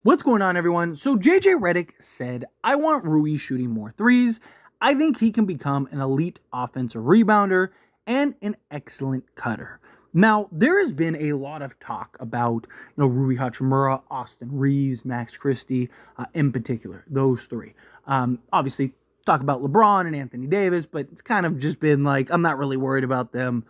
What's going on, everyone? So JJ Redick said, I want Rui shooting more threes. I think he can become an elite offensive rebounder and an excellent cutter. Now, there has been a lot of talk about, Rui Hachimura, Austin Reeves, Max Christie, in particular, those three. Obviously, talk about LeBron and Anthony Davis, but it's kind of just been like, I'm not really worried about them.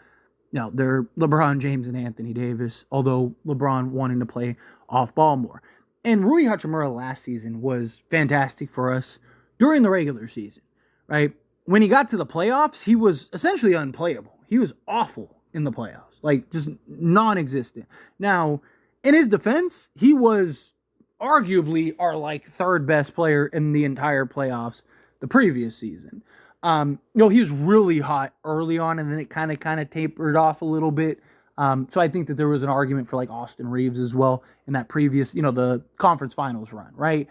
No, they're LeBron James and Anthony Davis, although LeBron wanting to play off ball more. And Rui Hachimura last season was fantastic for us during the regular season, right? When he got to the playoffs, he was essentially unplayable. He was awful in the playoffs, like just non-existent. Now, in his defense, he was arguably our third best player in the entire playoffs the previous season. He was really hot early on, and then it kind of tapered off a little bit. So I think that there was an argument for Austin Reeves as well in that previous, the conference finals run, right?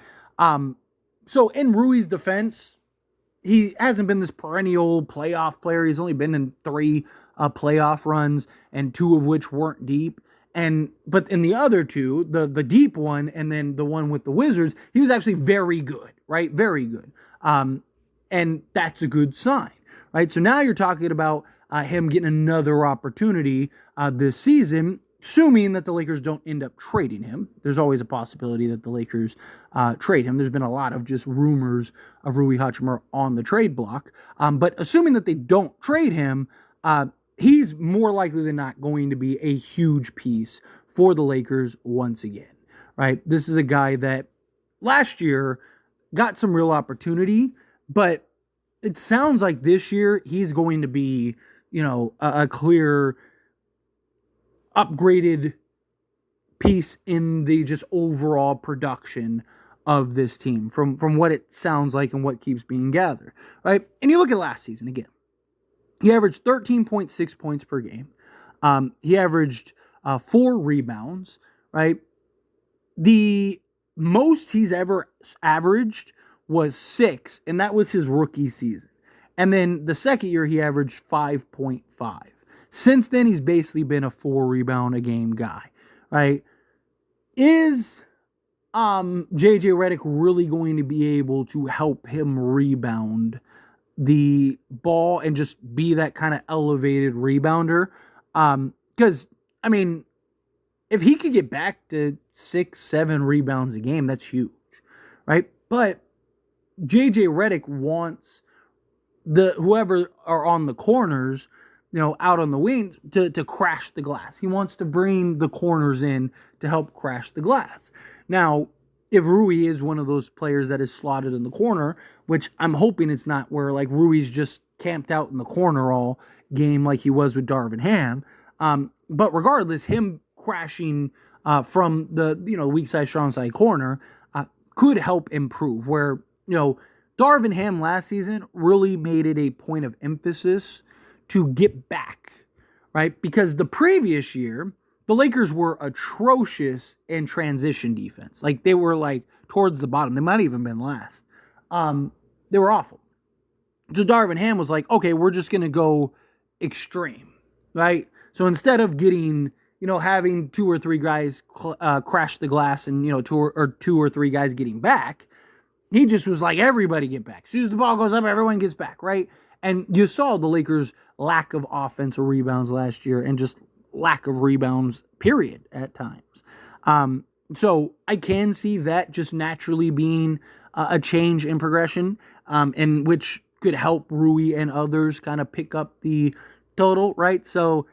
So in Rui's defense, he hasn't been this perennial playoff player. He's only been in 3 playoff runs, and 2 of which weren't deep. But in the other 2, the deep one and then the one with the Wizards, he was actually very good, right? Very good. And that's a good sign, right? So now you're talking about him getting another opportunity this season, assuming that the Lakers don't end up trading him. There's always a possibility that the Lakers trade him. There's been a lot of just rumors of Rui Hachimura on the trade block. But assuming that they don't trade him, he's more likely than not going to be a huge piece for the Lakers once again, right? This is a guy that last year got some real opportunity, but it sounds like this year he's going to be, a clear upgraded piece in the just overall production of this team from what it sounds like and what keeps being gathered, right? And you look at last season again. He averaged 13.6 points per game. He averaged 4 rebounds, right? The most he's ever averaged was 6, and that was his rookie season. And then the second year, he averaged 5.5. Since then, he's basically been a 4 rebound a game guy, right? Is JJ Redick really going to be able to help him rebound the ball and just be that kind of elevated rebounder? Because, if he could get back to 6, 7 rebounds a game, that's huge, right? But JJ Redick wants whoever are on the corners, out on the wings to crash the glass. He wants to bring the corners in to help crash the glass. Now, if Rui is one of those players that is slotted in the corner, which I'm hoping it's not where Rui's just camped out in the corner all game like he was with Darvin Ham. But regardless, him crashing from the weak side, strong side corner could help improve where, Darvin Ham last season really made it a point of emphasis to get back, right? Because the previous year, the Lakers were atrocious in transition defense. They were towards the bottom. They might have even been last. They were awful. So Darvin Ham was like, okay, we're just going to go extreme, right? So instead of getting, having 2 or 3 guys crash the glass and, 2 or 3 guys getting back, he just was like, everybody get back. As soon as the ball goes up, everyone gets back, right? And you saw the Lakers' lack of offensive rebounds last year and just lack of rebounds, period, at times. So I can see that just naturally being a change in progression, and which could help Rui and others kind of pick up the total, right? So,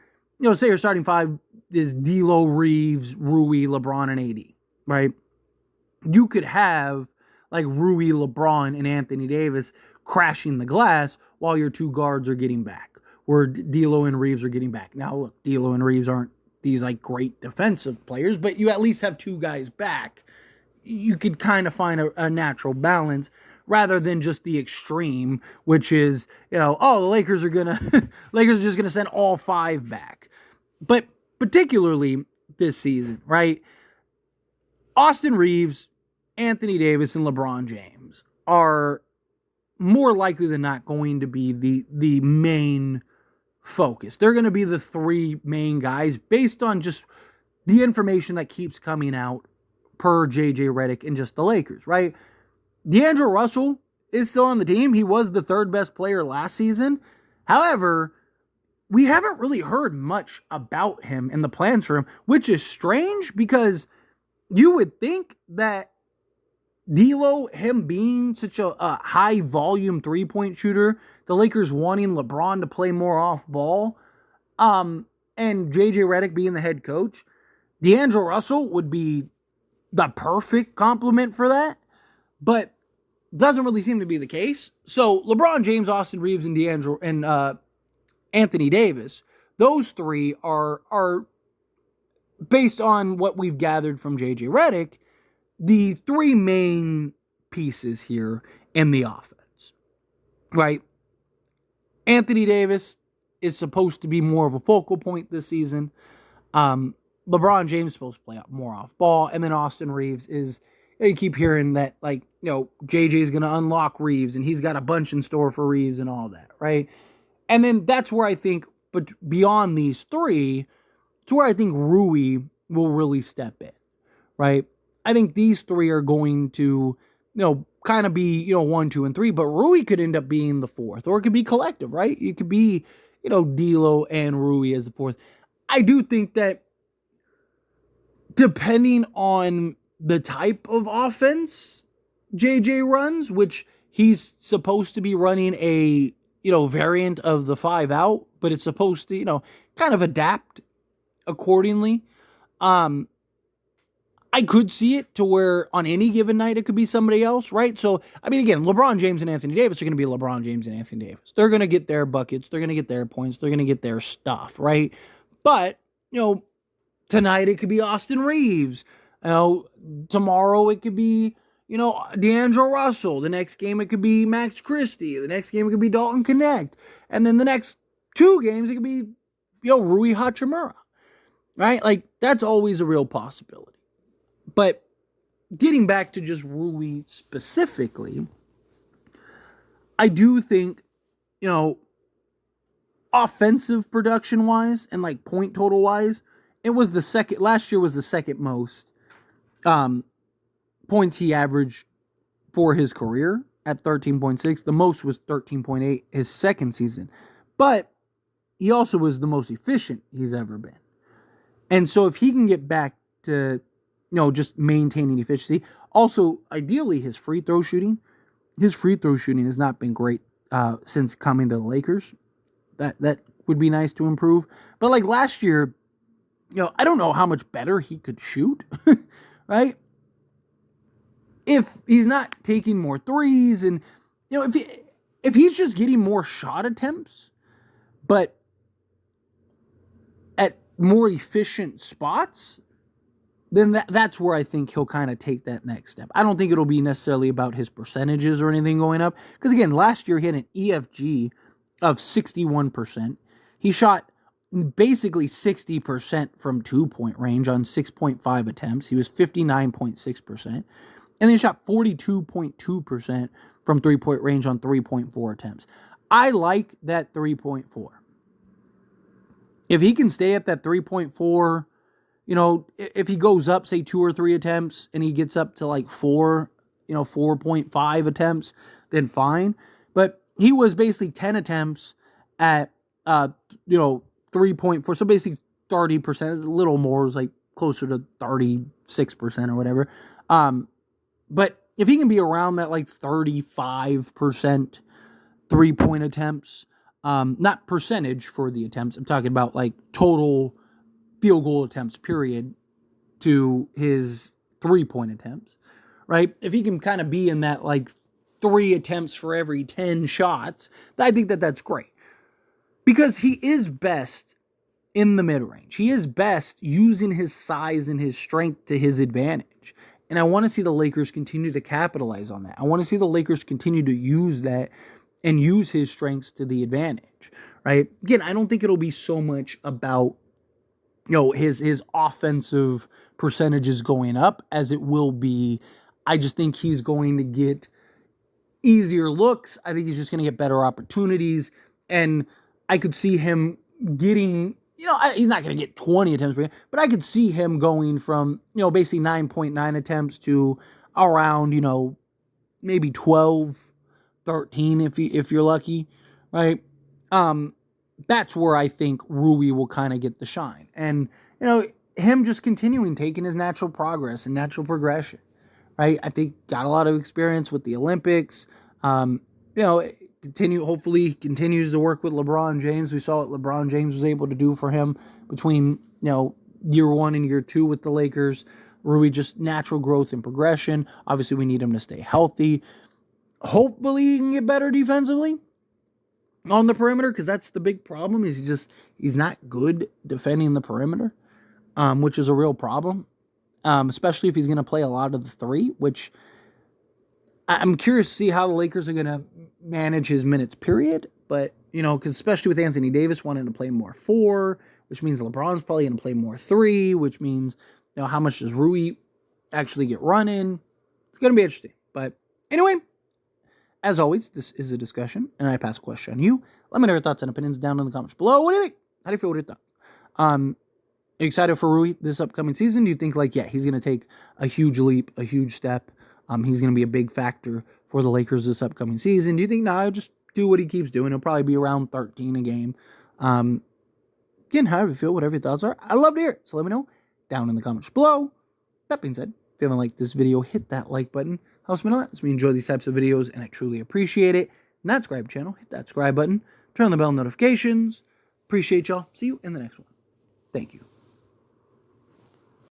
say your starting 5 is D'Lo, Reeves, Rui, LeBron, and AD, right? You could have Rui, LeBron, and Anthony Davis crashing the glass while your 2 guards are getting back, where D'Lo and Reeves are getting back. Now, look, D'Lo and Reeves aren't these great defensive players, but you at least have 2 guys back. You could kind of find a natural balance rather than just the extreme, which is, the Lakers are just gonna send all 5 back. But particularly this season, right? Austin Reeves, Anthony Davis, and LeBron James are more likely than not going to be the main focus. They're going to be the 3 main guys based on just the information that keeps coming out per JJ Redick and just the Lakers, right? D'Angelo Russell is still on the team. He was the third best player last season. However, we haven't really heard much about him in the plans for him, which is strange because you would think that D'Lo, him being such a high volume 3-point shooter, the Lakers wanting LeBron to play more off ball, and JJ Redick being the head coach, D'Angelo Russell would be the perfect complement for that, but doesn't really seem to be the case. So LeBron James, Austin Reeves, and D'Angelo and Anthony Davis, those three are based on what we've gathered from JJ Redick, the three main pieces here in the offense, right? Anthony Davis is supposed to be more of a focal point this season. LeBron James is supposed to play out more off ball. And then Austin Reeves is, you keep hearing that, like, JJ is going to unlock Reeves and he's got a bunch in store for Reeves and all that, right? And then that's where I think, but beyond these three, it's where I think Rui will really step in, right? I think these three are going to, kind of be, 1, 2, and 3, but Rui could end up being the fourth, or it could be collective, right? It could be, D'Lo and Rui as the fourth. I do think that depending on the type of offense JJ runs, which he's supposed to be running a, variant of the 5 out, but it's supposed to, kind of adapt accordingly. I could see it to where on any given night it could be somebody else, right? So, I mean, again, LeBron James and Anthony Davis are going to be LeBron James and Anthony Davis. They're going to get their buckets. They're going to get their points. They're going to get their stuff, right? But, tonight it could be Austin Reeves. Tomorrow it could be, D'Angelo Russell. The next game it could be Max Christie. The next game it could be Dalton Connect. And then the next 2 games it could be, Rui Hachimura, right? Like, that's always a real possibility. But getting back to just Rui specifically, I do think, offensive production wise and like point total wise, last year was the second most points he averaged for his career at 13.6. The most was 13.8 his second season. But he also was the most efficient he's ever been. And so if he can get back to, just maintaining efficiency. Also, ideally, his free throw shooting has not been great since coming to the Lakers. That would be nice to improve. But like last year, I don't know how much better he could shoot, right? If he's not taking more threes and, if he's just getting more shot attempts, but at more efficient spots, then that's where I think he'll kind of take that next step. I don't think it'll be necessarily about his percentages or anything going up. Because again, last year he had an EFG of 61%. He shot basically 60% from 2-point range on 6.5 attempts. He was 59.6%. And then he shot 42.2% from 3-point range on 3.4 attempts. I like that 3.4. If he can stay at that 3.4, if he goes up, say, 2 or 3 attempts and he gets up to like 4.5 attempts, then fine. But he was basically 10 attempts at, 3.4. So basically 30%, a little more, is like closer to 36% or whatever. But if he can be around that like 35% 3-point attempts, not percentage for the attempts, I'm talking about like total field goal attempts, period, to his 3-point attempts, right? If he can kind of be in that like 3 attempts for every 10 shots, I think that's great. Because he is best in the mid-range. He is best using his size and his strength to his advantage. And I want to see the Lakers continue to capitalize on that. I want to see the Lakers continue to use that and use his strengths to the advantage, right? Again, I don't think it'll be so much about his offensive percentages going up as it will be. I just think he's going to get easier looks. I think he's just going to get better opportunities. And I could see him getting, he's not going to get 20 attempts per game, but I could see him going from, basically 9.9 attempts to around, maybe 12, 13 if you're lucky, right? That's where I think Rui will kind of get the shine. And, him just continuing taking his natural progress and natural progression, right? I think got a lot of experience with the Olympics. Hopefully continues to work with LeBron James. We saw what LeBron James was able to do for him between, year 1 and year 2 with the Lakers. Rui, just natural growth and progression. Obviously, we need him to stay healthy. Hopefully, he can get better defensively on the perimeter, because that's the big problem. He's not good defending the perimeter, which is a real problem, especially if he's going to play a lot of the 3, which I'm curious to see how the Lakers are going to manage his minutes, period. But, because especially with Anthony Davis wanting to play more 4, which means LeBron's probably going to play more 3, which means, how much does Rui actually get running? It's going to be interesting. But anyway, as always, this is a discussion, and I pass a question on you. Let me know your thoughts and opinions down in the comments below. What do you think? How do you feel with your thoughts? Are you excited for Rui this upcoming season? Do you think, he's going to take a huge leap, a huge step? He's going to be a big factor for the Lakers this upcoming season. Do you think, he'll just do what he keeps doing? He'll probably be around 13 a game. Again, however you feel, whatever your thoughts are, I'd love to hear it. So let me know down in the comments below. That being said, if you haven't liked this video, hit that like button. Helps me a lot. Helps me enjoy these types of videos, and I truly appreciate it. Not subscribe channel, hit that subscribe button. Turn on the bell notifications. Appreciate y'all. See you in the next one. Thank you.